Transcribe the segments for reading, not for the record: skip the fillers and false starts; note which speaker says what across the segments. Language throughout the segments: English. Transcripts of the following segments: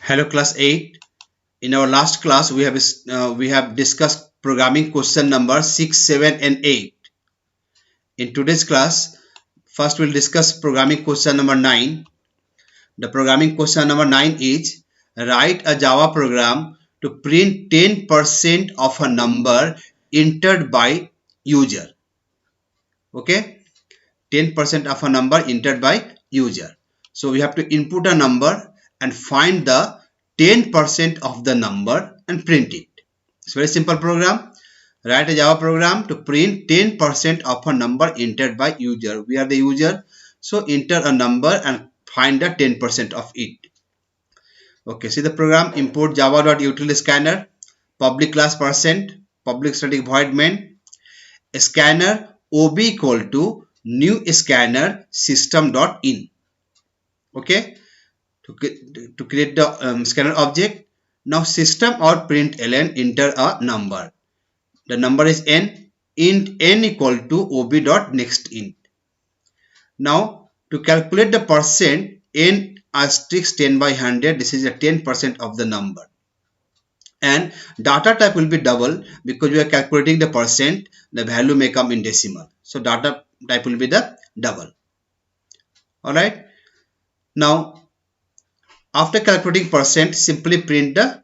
Speaker 1: Hello class 8. In our last class we have discussed programming question number 6, 7 and 8. In today's class, first we'll discuss programming question number 9. The programming question number 9 is write a Java program to print 10% of a number entered by user. Okay? 10% of a number entered by user. So we have to input a number and find the 10% of the number and print it. It's a very simple program. Write a Java program to print 10% of a number entered by user. We are the user. So enter a number and find the 10% of it. Okay, see the program. Import java.utilscanner, public class %, public static void main, scanner ob equal to new scanner system.in. Okay, to create the scanner object. Now system out println enter a number. The number is n. Int n equal to ob.nextInt. Now to calculate the percent, n asterisk 10 by 100. This is a 10% of the number. And data type will be double because we are calculating the percent. The value may come in decimal. So data type will be the double. Alright. Now after calculating percent, simply print the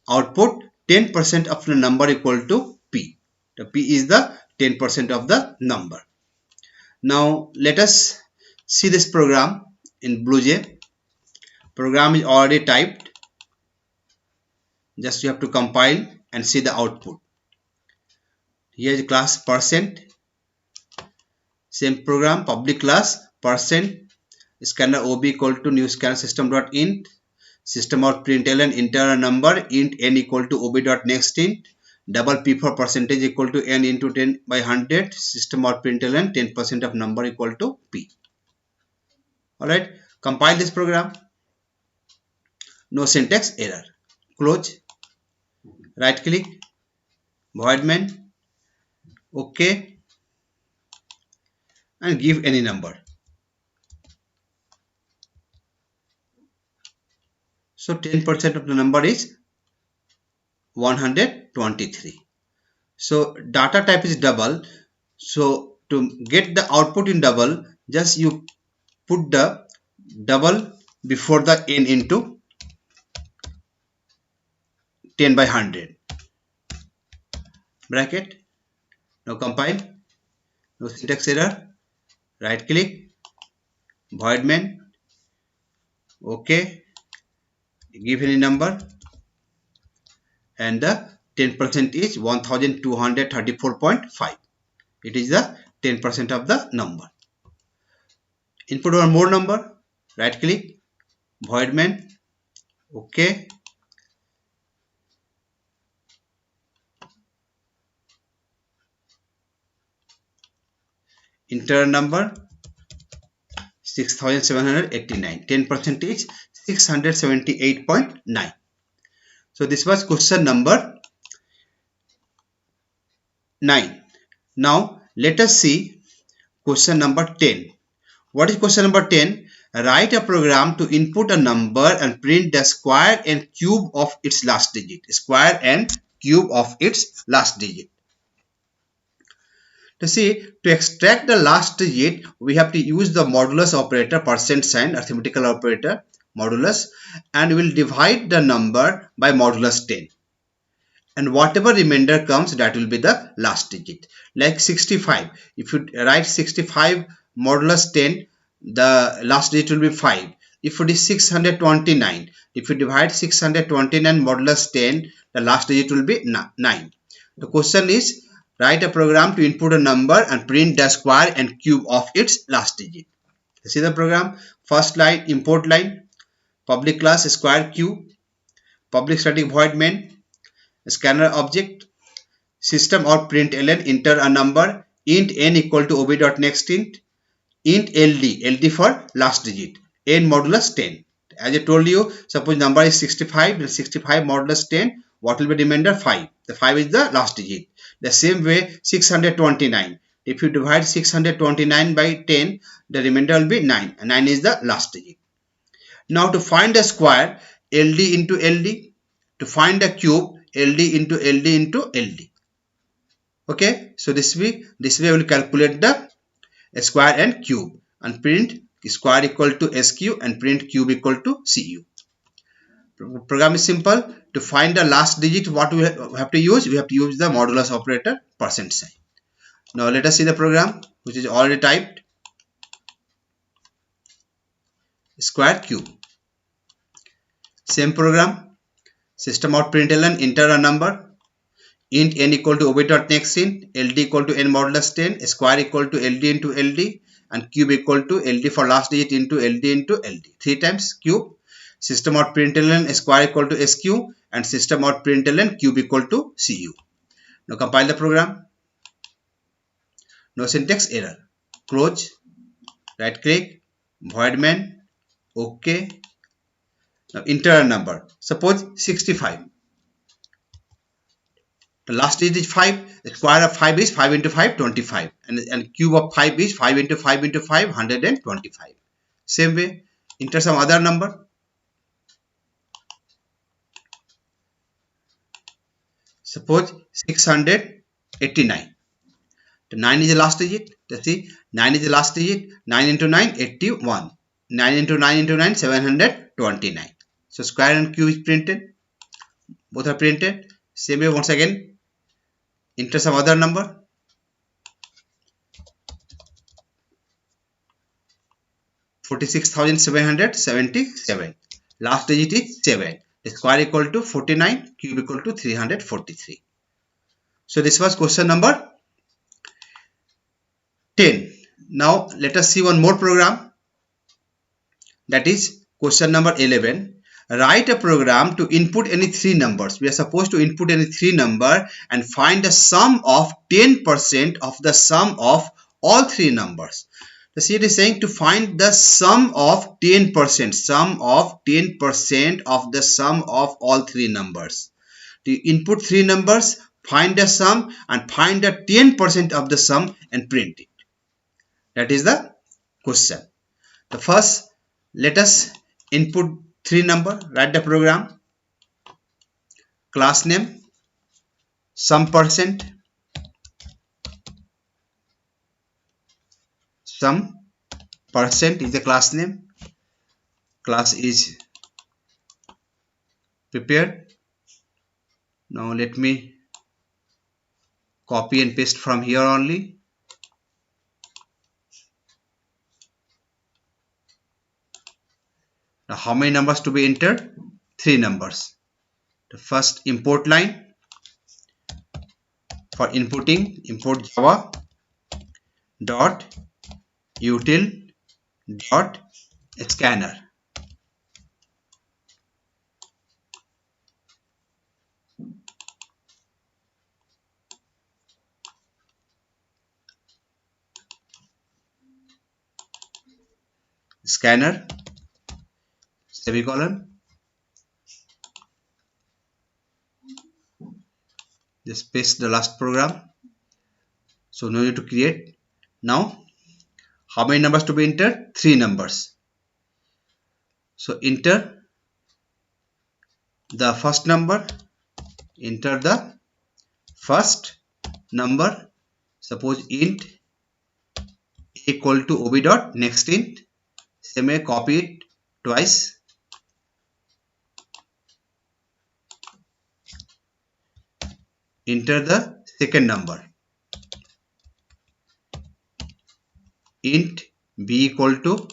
Speaker 1: output 10% of the number equal to p. The p is the 10% of the number. Now let us see this program in BlueJ. Program is already typed. Just you have to compile and see the output. Here is class %. Same program, public class %, scanner ob equal to new scanner system.int, system out println enter a number, int n equal to ob.nextInt, double p for percentage equal to n into 10 by 100, system out println 10% of number equal to p. Alright, compile this program. No syntax error. Close. Right click, void main, OK, and give any number. So 10% of the number is 123. So data type is double. So to get the output in double, just you put the double before the n into 10 by 100 bracket. Now compile. No syntax error. Right click, void main, OK, give any number, and the 10% is 1234.5. It is the 10% of the number. Input one more number. Right click, void main, OK, enter number 6789. 10% is 678.9. So this was question number 9. Now let us see question number 10. What is question number 10? Write a program to input a number and print the square and cube of its last digit. Square and cube of its last digit. To extract the last digit, we have to use the modulus operator, %, arithmetical operator, modulus, and we will divide the number by modulus 10. And whatever remainder comes, that will be the last digit. Like 65. If you write 65 modulus 10, the last digit will be 5. If it is 629, if you divide 629 modulus 10, the last digit will be 9. The question is, write a program to input a number and print the square and cube of its last digit. See the program. First line, import line, public class square cube, public static void main, scanner object, system out println enter a number, int n equal to ob.nextInt, int ld for last digit, n modulus 10. As I told you, suppose number is 65, then 65 modulus 10, what will be remainder? 5. The 5 is the last digit. The same way 629. If you divide 629 by 10, the remainder will be 9. 9 is the last digit. Now to find the square, LD into LD. To find the cube, LD into LD into LD. Okay, so this way we will calculate the square and cube and print square equal to SQ and print cube equal to CU. Program is simple. To find the last digit, what we have to use? We have to use the modulus operator percent sign. Now let us see the program which is already typed. Square cube. Same program. System out println, enter a number. Int n equal to ob dot next int, LD equal to n modulus 10, square equal to LD into LD, and cube equal to LD for last digit into LD into LD. 3 times cube. System out println square equal to SQ and system out println cube equal to CU. Now compile the program. No syntax error. Close. Right click. Void main. OK. Now enter a number. Suppose 65. The last digit is 5. The square of 5 is 5 into 5, 25. And cube of 5 is 5 into 5 into 5, 125. Same way, enter some other number. Suppose 689. The 9 is the last digit. Let's see, 9 is the last digit. 9 into 9, 81. 9 into 9 into 9, 729. So square and cube is printed. Both are printed. Same way, once again, enter some other number. $46,777. Last digit is 7. The square equal to 49, cube equal to 343. So this was question number 10. Now let us see one more program. That is question number 11. Write a program to input any 3 numbers. We are supposed to input any 3 number and find the sum of 10% of the sum of all 3 numbers. So it is saying to find the sum of 10%, sum of 10% of the sum of all 3 numbers. To input 3 numbers, find the sum and find the 10% of the sum and print it. That is the question. The first, let us input 3 number. Write the program. Class name, sum percent, sum percent is the class name. Class is prepared. Now let me copy and paste from here only. Now how many numbers to be entered? 3 numbers. The first import line for inputting, import java dot util dot scanner. Scanner, semicolon. Just paste the last program. So no need to create. Now how many numbers to be entered? 3 numbers. So enter the first number. Enter the first number. Suppose int equal to ob dot next int. Same way, copy it twice. Enter the second number. Int b equal to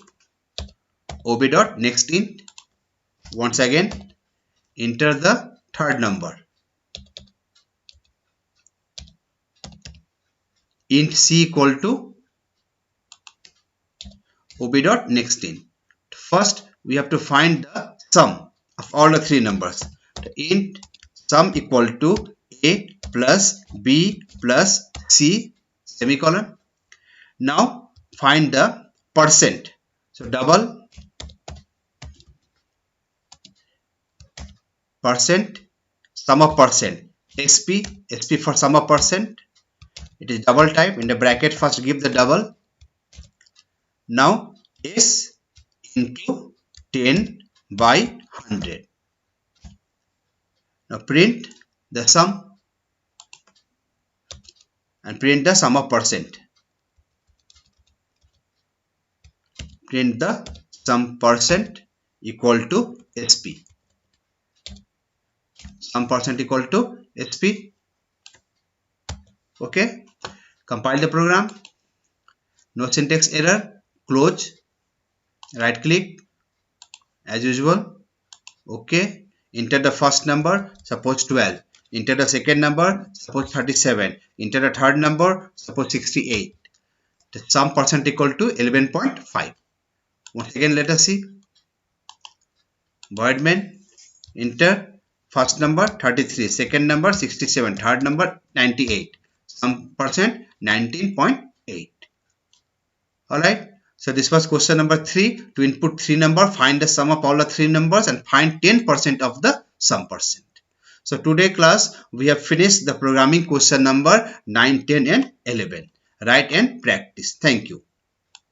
Speaker 1: ob dot next int. Once again, enter the third number. Int c equal to ob dot next int. First, we have to find the sum of all the 3 numbers. The int sum equal to a plus b plus c semicolon. Now find the percent. So double percent, sum of percent, sp for sum of percent. It is double type. In the bracket, first give the double. Now s into 10 by 100. Now print the sum and print the sum of percent. Print the sum percent equal to HP. Sum percent equal to HP. Okay. Compile the program. No syntax error. Close. Right click as usual. Okay. Enter the first number, suppose 12. Enter the second number, suppose 37. Enter the third number, suppose 68. The sum percent equal to 11.5. Once again, let us see. Void main. Enter first number 33, second number 67, third number 98. Sum percent 19.8. Alright. So this was question number 3. To input 3 number, find the sum of all the 3 numbers and find 10% of the sum percent. So today class we have finished the programming question number 9, 10 and 11. Write and practice. Thank you.